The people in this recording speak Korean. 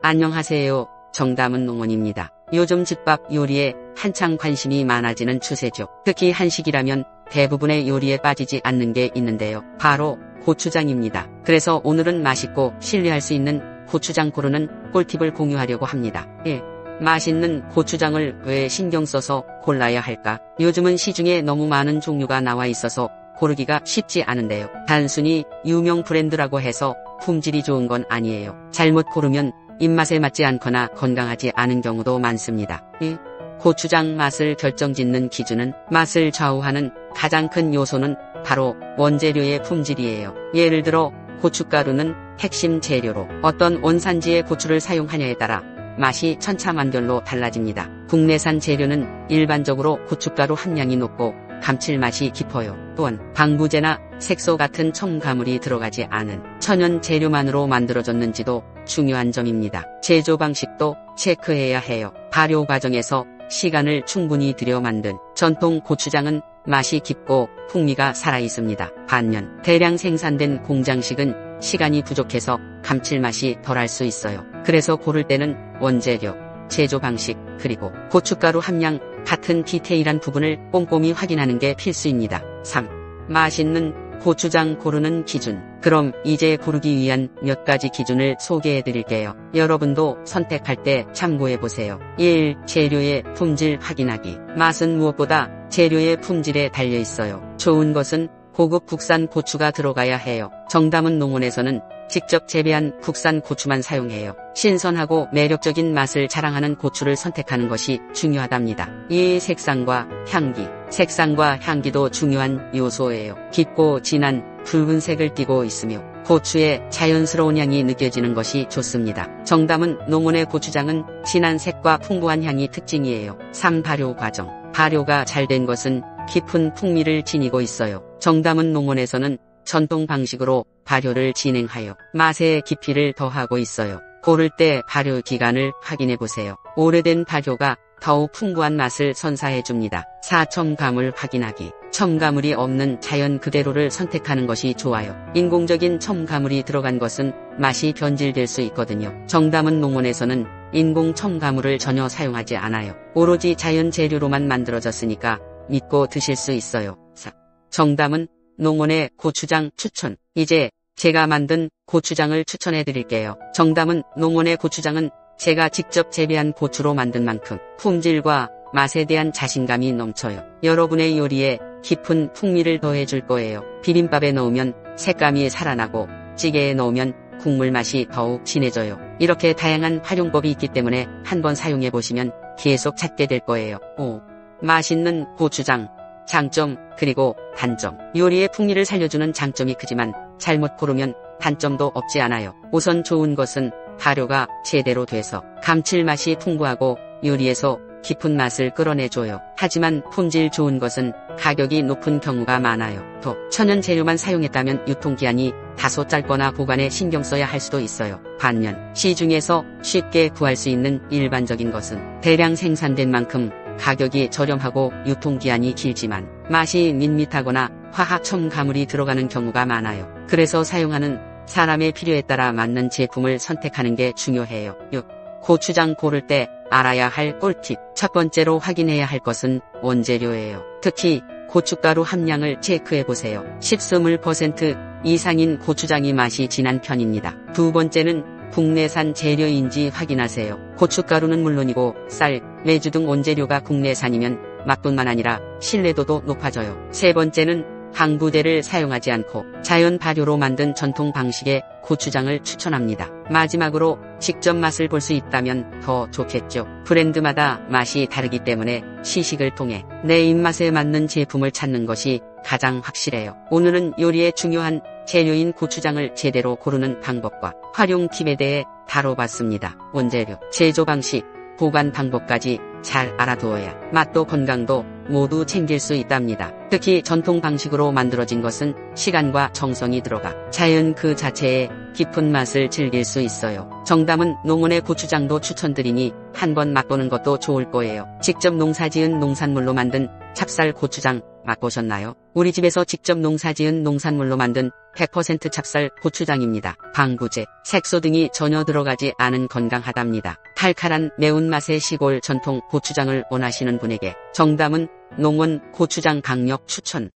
안녕하세요. 정다문 농원입니다. 요즘 집밥 요리에 한창 관심이 많아지는 추세죠. 특히 한식이라면 대부분의 요리에 빠지지 않는 게 있는데요. 바로 고추장입니다. 그래서 오늘은 맛있고 신뢰할 수 있는 고추장 고르는 꿀팁을 공유하려고 합니다. 맛있는 고추장을 왜 신경 써서 골라야 할까? 요즘은 시중에 너무 많은 종류가 나와 있어서 고르기가 쉽지 않은데요. 단순히 유명 브랜드라고 해서 품질이 좋은 건 아니에요. 잘못 고르면 입맛에 맞지 않거나 건강하지 않은 경우도 많습니다. 고추장 맛을 결정짓는 기준은 맛을 좌우하는 가장 큰 요소는 바로 원재료의 품질이에요. 예를 들어 고춧가루는 핵심 재료로 어떤 원산지의 고추를 사용하냐에 따라 맛이 천차만별로 달라집니다. 국내산 재료는 일반적으로 고춧가루 함량이 높고 감칠맛이 깊어요. 또한 방부제나 색소 같은 첨가물이 들어가지 않은 천연 재료만으로 만들어졌는지도 중요한 점입니다. 제조 방식도 체크해야 해요. 발효 과정에서 시간을 충분히 들여 만든 전통 고추장은 맛이 깊고 풍미가 살아있습니다. 반면 대량 생산된 공장식은 시간이 부족해서 감칠맛이 덜할 수 있어요. 그래서 고를 때는 원재료, 제조 방식, 그리고 고춧가루 함량 같은 디테일한 부분을 꼼꼼히 확인하는 게 필수입니다. 3. 맛있는 고추장 고르는 기준. 그럼 이제 고르기 위한 몇 가지 기준을 소개해 드릴게요. 여러분도 선택할 때 참고해 보세요. 1. 재료의 품질 확인하기. 맛은 무엇보다 재료의 품질에 달려 있어요. 좋은 것은 고급 국산 고추가 들어가야 해요. 정다문 농원에서는 직접 재배한 국산 고추만 사용해요. 신선하고 매력적인 맛을 자랑하는 고추를 선택하는 것이 중요하답니다. 이 색상과 향기. 색상과 향기도 중요한 요소예요. 깊고 진한 붉은색을 띠고 있으며 고추의 자연스러운 향이 느껴지는 것이 좋습니다. 정다문 농원의 고추장은 진한 색과 풍부한 향이 특징이에요. 3. 발효 과정. 발효가 잘 된 것은 깊은 풍미를 지니고 있어요. 정다문 농원에서는 전통 방식으로 발효를 진행하여 맛의 깊이를 더하고 있어요. 고를 때 발효 기간을 확인해 보세요. 오래된 발효가 더욱 풍부한 맛을 선사해 줍니다. 4. 첨가물 확인하기. 첨가물이 없는 자연 그대로를 선택하는 것이 좋아요. 인공적인 첨가물이 들어간 것은 맛이 변질될 수 있거든요. 정다문 농원에서는 인공 첨가물을 전혀 사용하지 않아요. 오로지 자연 재료로만 만들어졌으니까 믿고 드실 수 있어요. 4. 정다문 농원의 고추장 추천. 이제 제가 만든 고추장을 추천해 드릴게요. 정다문 농원의 고추장은 제가 직접 재배한 고추로 만든 만큼 품질과 맛에 대한 자신감이 넘쳐요. 여러분의 요리에 깊은 풍미를 더해줄 거예요. 비빔밥에 넣으면 색감이 살아나고 찌개에 넣으면 국물 맛이 더욱 진해져요. 이렇게 다양한 활용법이 있기 때문에 한번 사용해 보시면 계속 찾게 될 거예요. 5. 맛있는 고추장. 장점 그리고 단점. 요리의 풍미를 살려주는 장점이 크지만 잘못 고르면 단점도 없지 않아요. 우선 좋은 것은 발효가 제대로 돼서 감칠맛이 풍부하고 요리에서 깊은 맛을 끌어내줘요. 하지만 품질 좋은 것은 가격이 높은 경우가 많아요. 또 천연 재료만 사용했다면 유통기한이 다소 짧거나 보관에 신경 써야 할 수도 있어요. 반면 시중에서 쉽게 구할 수 있는 일반적인 것은 대량 생산된 만큼 가격이 저렴하고 유통기한이 길지만 맛이 밋밋하거나 화학 첨가물이 들어가는 경우가 많아요. 그래서 사용하는 사람의 필요에 따라 맞는 제품을 선택하는 게 중요해요. 6. 고추장 고를 때 알아야 할 꿀팁. 첫 번째로 확인해야 할 것은 원재료예요. 특히 고춧가루 함량을 체크해 보세요. 10-20% 이상인 고추장이 맛이 진한 편입니다. 두 번째는 국내산 재료인지 확인하세요. 고춧가루는 물론이고 쌀, 메주 등 원재료가 국내산이면 맛뿐만 아니라 신뢰도도 높아져요. 세 번째는 방부제를 사용하지 않고 자연 발효로 만든 전통 방식의 고추장을 추천합니다. 마지막으로 직접 맛을 볼 수 있다면 더 좋겠죠. 브랜드마다 맛이 다르기 때문에 시식을 통해 내 입맛에 맞는 제품을 찾는 것이 가장 확실해요. 오늘은 요리에 중요한 재료인 고추장을 제대로 고르는 방법과 활용 팁에 대해 다뤄봤습니다. 원재료, 제조 방식, 보관 방법까지 잘 알아두어야 맛도 건강도 모두 챙길 수 있답니다. 특히 전통 방식으로 만들어진 것은 시간과 정성이 들어가 자연 그 자체의 깊은 맛을 즐길 수 있어요. 정다문 농원의 고추장도 추천드리니 한번 맛보는 것도 좋을 거예요. 직접 농사지은 농산물로 만든 찹쌀 고추장 맛보셨나요? 우리 집에서 직접 농사지은 농산물로 만든 100% 찹쌀 고추장입니다. 방부제, 색소 등이 전혀 들어가지 않은 건강하답니다. 칼칼한 매운맛의 시골 전통 고추장을 원하시는 분에게 정담은 농원 고추장 강력 추천.